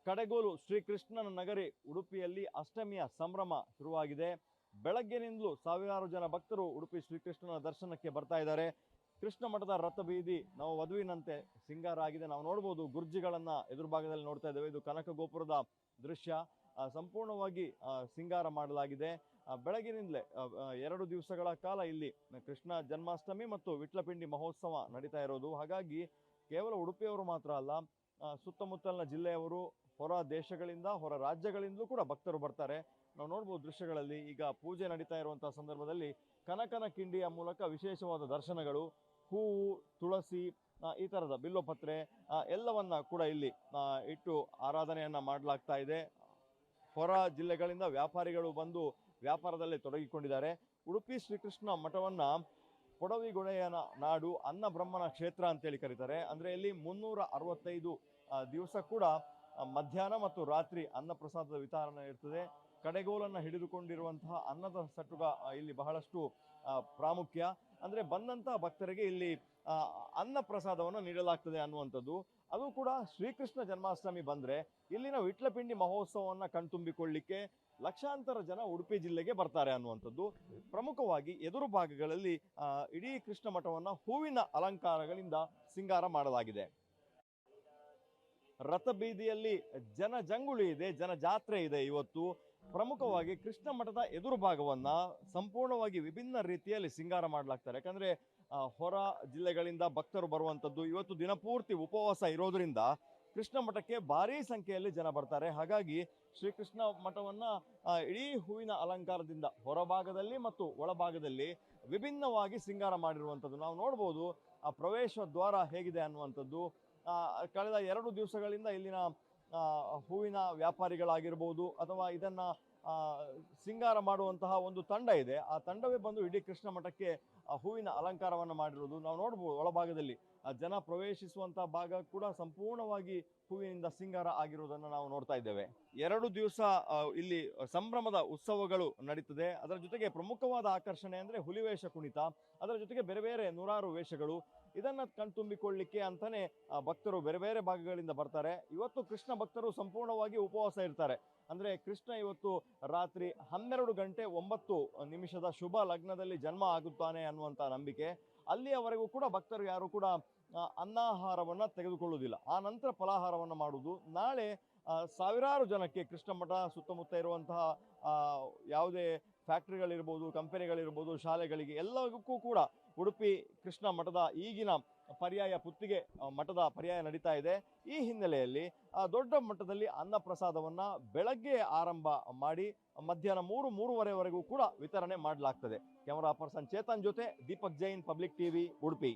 ಕಡೆಗೋಲು ಶ್ರೀಕೃಷ್ಣನ ನಗರಿ ಉಡುಪಿಯಲ್ಲಿ ಅಷ್ಟಮಿಯ ಸಂಭ್ರಮ ಶುರುವಾಗಿದೆ. ಬೆಳಗ್ಗೆನಿಂದಲೂ ಸಾವಿರಾರು ಜನ ಭಕ್ತರು ಉಡುಪಿ ಶ್ರೀಕೃಷ್ಣನ ದರ್ಶನಕ್ಕೆ ಬರ್ತಾ ಇದ್ದಾರೆ. ಕೃಷ್ಣ ಮಠದ ರಥ ಬೀದಿ ನಾವು ವಧುವಿನಂತೆ ಸಿಂಗಾರ ಆಗಿದೆ. ನಾವು ನೋಡ್ಬೋದು ಗುರ್ಜಿಗಳನ್ನ ಎದುರು ಭಾಗದಲ್ಲಿ ನೋಡ್ತಾ ಇದ್ದೇವೆ. ಇದು ಕನಕ ಗೋಪುರದ ದೃಶ್ಯ. ಸಂಪೂರ್ಣವಾಗಿ ಸಿಂಗಾರ ಮಾಡಲಾಗಿದೆ. ಬೆಳಗಿನಿಂದಲೇ 2 ದಿವಸಗಳ ಕಾಲ ಇಲ್ಲಿ ಕೃಷ್ಣ ಜನ್ಮಾಷ್ಟಮಿ ಮತ್ತು ವಿಟ್ಲಪಿಂಡಿ ಮಹೋತ್ಸವ ನಡೀತಾ ಇರೋದು. ಹಾಗಾಗಿ ಕೇವಲ ಉಡುಪಿಯವರು ಮಾತ್ರ ಅಲ್ಲ, ಸುತ್ತಮುತ್ತಲಿನ ಜಿಲ್ಲೆಯವರು, ಹೊರ ದೇಶಗಳಿಂದ, ಹೊರ ರಾಜ್ಯಗಳಿಂದಲೂ ಕೂಡ ಭಕ್ತರು ಬರ್ತಾರೆ. ನಾವು ನೋಡ್ಬೋದು ದೃಶ್ಯಗಳಲ್ಲಿ. ಈಗ ಪೂಜೆ ನಡೀತಾ ಇರುವಂತಹ ಸಂದರ್ಭದಲ್ಲಿ ಕನಕನ ಕಿಂಡಿಯ ಮೂಲಕ ವಿಶೇಷವಾದ ದರ್ಶನಗಳು, ಹೂವು, ತುಳಸಿ, ಈ ಥರದ ಬಿಲ್ಲೋಪತ್ರೆ ಎಲ್ಲವನ್ನ ಕೂಡ ಇಲ್ಲಿ ಇಟ್ಟು ಆರಾಧನೆಯನ್ನ ಮಾಡಲಾಗ್ತಾ ಇದೆ. ಹೊರ ಜಿಲ್ಲೆಗಳಿಂದ ವ್ಯಾಪಾರಿಗಳು ಬಂದು ವ್ಯಾಪಾರದಲ್ಲಿ ತೊಡಗಿಕೊಂಡಿದ್ದಾರೆ. ಉಡುಪಿ ಶ್ರೀಕೃಷ್ಣ ಮಠವನ್ನ ಕೊಡವಿಗೊಡೆಯನ ನಾಡು, ಅನ್ನ ಬ್ರಹ್ಮನ ಕ್ಷೇತ್ರ ಅಂತೇಳಿ ಕರೀತಾರೆ. ಅಂದ್ರೆ ಇಲ್ಲಿ 365 ದಿವಸ ಕೂಡ ಮಧ್ಯಾಹ್ನ ಮತ್ತು ರಾತ್ರಿ ಅನ್ನ ಪ್ರಸಾದದ ವಿತರಣೆ ಇರ್ತದೆ. ಕಡೆಗೋಲನ್ನು ಹಿಡಿದುಕೊಂಡಿರುವಂತಹ ಅನ್ನದ ಸಟ್ಟುಗ ಇಲ್ಲಿ ಬಹಳಷ್ಟು ಪ್ರಾಮುಖ್ಯ. ಅಂದ್ರೆ ಬಂದಂತಹ ಭಕ್ತರಿಗೆ ಇಲ್ಲಿ ಅನ್ನ ಪ್ರಸಾದವನ್ನು ನೀಡಲಾಗ್ತದೆ ಅನ್ನುವಂಥದ್ದು. ಅದು ಕೂಡ ಶ್ರೀಕೃಷ್ಣ ಜನ್ಮಾಷ್ಟಮಿ ಬಂದ್ರೆ ಇಲ್ಲಿನ ವಿಟ್ಲಪಿಂಡಿ ಮಹೋತ್ಸವವನ್ನು ಕಣ್ತುಂಬಿಕೊಳ್ಳಿಕ್ಕೆ ಲಕ್ಷಾಂತರ ಜನ ಉಡುಪಿ ಜಿಲ್ಲೆಗೆ ಬರ್ತಾರೆ ಅನ್ನುವಂಥದ್ದು. ಪ್ರಮುಖವಾಗಿ ಎದುರು ಭಾಗಗಳಲ್ಲಿ ಇಡೀ ಕೃಷ್ಣ ಮಠವನ್ನ ಹೂವಿನ ಅಲಂಕಾರಗಳಿಂದ ಸಿಂಗಾರ ಮಾಡಲಾಗಿದೆ. ರಥ ಬೀದಿಯಲ್ಲಿ ಜನಜಂಗುಳಿ ಇದೆ, ಜನಜಾತ್ರೆ ಇದೆ. ಇವತ್ತು ಪ್ರಮುಖವಾಗಿ ಕೃಷ್ಣ ಮಠದ ಎದುರು ಭಾಗವನ್ನ ಸಂಪೂರ್ಣವಾಗಿ ವಿಭಿನ್ನ ರೀತಿಯಲ್ಲಿ ಸಿಂಗಾರ ಮಾಡಲಾಗ್ತಾರೆ. ಯಾಕಂದ್ರೆ ಹೊರ ಜಿಲ್ಲೆಗಳಿಂದ ಭಕ್ತರು ಬರುವಂಥದ್ದು. ಇವತ್ತು ದಿನಪೂರ್ತಿ ಉಪವಾಸ ಇರೋದ್ರಿಂದ ಕೃಷ್ಣ ಮಠಕ್ಕೆ ಭಾರೀ ಸಂಖ್ಯೆಯಲ್ಲಿ ಜನ ಬರ್ತಾರೆ. ಹಾಗಾಗಿ ಶ್ರೀಕೃಷ್ಣ ಮಠವನ್ನ ಇಡೀ ಹೂವಿನ ಅಲಂಕಾರದಿಂದ ಹೊರಭಾಗದಲ್ಲಿ ಮತ್ತು ಒಳಭಾಗದಲ್ಲಿ ವಿಭಿನ್ನವಾಗಿ ಸಿಂಗಾರ ಮಾಡಿರುವಂಥದ್ದು ನಾವು ನೋಡ್ಬೋದು. ಆ ಪ್ರವೇಶ ದ್ವಾರ ಹೇಗಿದೆ ಅನ್ನುವಂಥದ್ದು. ಕಳೆದ 2 ದಿವಸಗಳಿಂದ ಇಲ್ಲಿನ ಹೂವಿನ ವ್ಯಾಪಾರಿಗಳಾಗಿರ್ಬೋದು ಅಥವಾ ಇದನ್ನ ಸಿಂಗಾರ ಮಾಡುವಂತಹ ಒಂದು ತಂಡ ಇದೆ. ಆ ತಂಡವೇ ಬಂದು ಇಡೀ ಕೃಷ್ಣ ಮಠಕ್ಕೆ ಹೂವಿನ ಅಲಂಕಾರವನ್ನು ಮಾಡಿರೋದು ನಾವು ನೋಡ್ಬೋದು. ಒಳಭಾಗದಲ್ಲಿ ಜನ ಪ್ರವೇಶಿಸುವಂತಹ ಭಾಗ ಕೂಡ ಸಂಪೂರ್ಣವಾಗಿ ಹೂವಿನಿಂದ ಸಿಂಗಾರ ಆಗಿರುವುದನ್ನು ನಾವು ನೋಡ್ತಾ ಇದ್ದೇವೆ. 2 ದಿವಸ ಇಲ್ಲಿ ಸಂಭ್ರಮದ ಉತ್ಸವಗಳು ನಡೀತದೆ. ಅದರ ಜೊತೆಗೆ ಪ್ರಮುಖವಾದ ಆಕರ್ಷಣೆ ಅಂದ್ರೆ ಹುಲಿವೇಷ ಕುಣಿತ, ಅದರ ಜೊತೆಗೆ ಬೇರೆ ಬೇರೆ 106 ವೇಷಗಳು. ಇದನ್ನ ಕಣ್ತುಂಬಿಕೊಳ್ಳಿಕ್ಕೆ ಅಂತಾನೆ ಭಕ್ತರು ಬೇರೆ ಬೇರೆ ಭಾಗಗಳಿಂದ ಬರ್ತಾರೆ. ಇವತ್ತು ಕೃಷ್ಣ ಭಕ್ತರು ಸಂಪೂರ್ಣವಾಗಿ ಉಪವಾಸ ಇರ್ತಾರೆ. ಅಂದ್ರೆ ಕೃಷ್ಣ ಇವತ್ತು ರಾತ್ರಿ 12 ಗಂಟೆ 9 ಶುಭ ಲಗ್ನದಲ್ಲಿ ಜನ್ಮ ಆಗುತ್ತಾನೆ ಅನ್ನುವಂತ ನಂಬಿಕೆ. ಅಲ್ಲಿಯವರೆಗೂ ಕೂಡ ಭಕ್ತರು ಯಾರು ಕೂಡ ಅನ್ನಾಹಾರವನ್ನ ತೆಗೆದುಕೊಳ್ಳುವುದಿಲ್ಲ. ಆ ನಂತರ ಫಲಾಹಾರವನ್ನ ಮಾಡುವುದು. ನಾಳೆ ಸಾವಿರಾರು ಜನಕ್ಕೆ ಕೃಷ್ಣ ಮಠ ಸುತ್ತಮುತ್ತ ಇರುವಂತಹ ಯಾವುದೇ ಫ್ಯಾಕ್ಟರಿಗಳಿರ್ಬೋದು, ಕಂಪನಿಗಳಿರ್ಬೋದು, ಶಾಲೆಗಳಿಗೆ ಎಲ್ಲಕ್ಕೂ ಕೂಡ ಉಡುಪಿ ಕೃಷ್ಣ ಮಠದ ಈಗಿನ ಪರ್ಯಾಯ ಪುತ್ತಿಗೆ ಮಠದ ಪರ್ಯಾಯ ನಡೀತಾ ಇದೆ. ಈ ಹಿನ್ನೆಲೆಯಲ್ಲಿ ದೊಡ್ಡ ಮಟ್ಟದಲ್ಲಿ ಅನ್ನ ಪ್ರಸಾದವನ್ನ ಬೆಳಗ್ಗೆ ಆರಂಭ ಮಾಡಿ ಮಧ್ಯಾಹ್ನ 3-3:30ವರೆಗೂ ಕೂಡ ವಿತರಣೆ ಮಾಡಲಾಗ್ತದೆ. ಕ್ಯಾಮರಾ ಪರ್ಸನ್ ಚೇತನ್ ಜೊತೆ ದೀಪಕ್ ಜೈನ್, ಪಬ್ಲಿಕ್ ಟಿವಿ, ಉಡುಪಿ.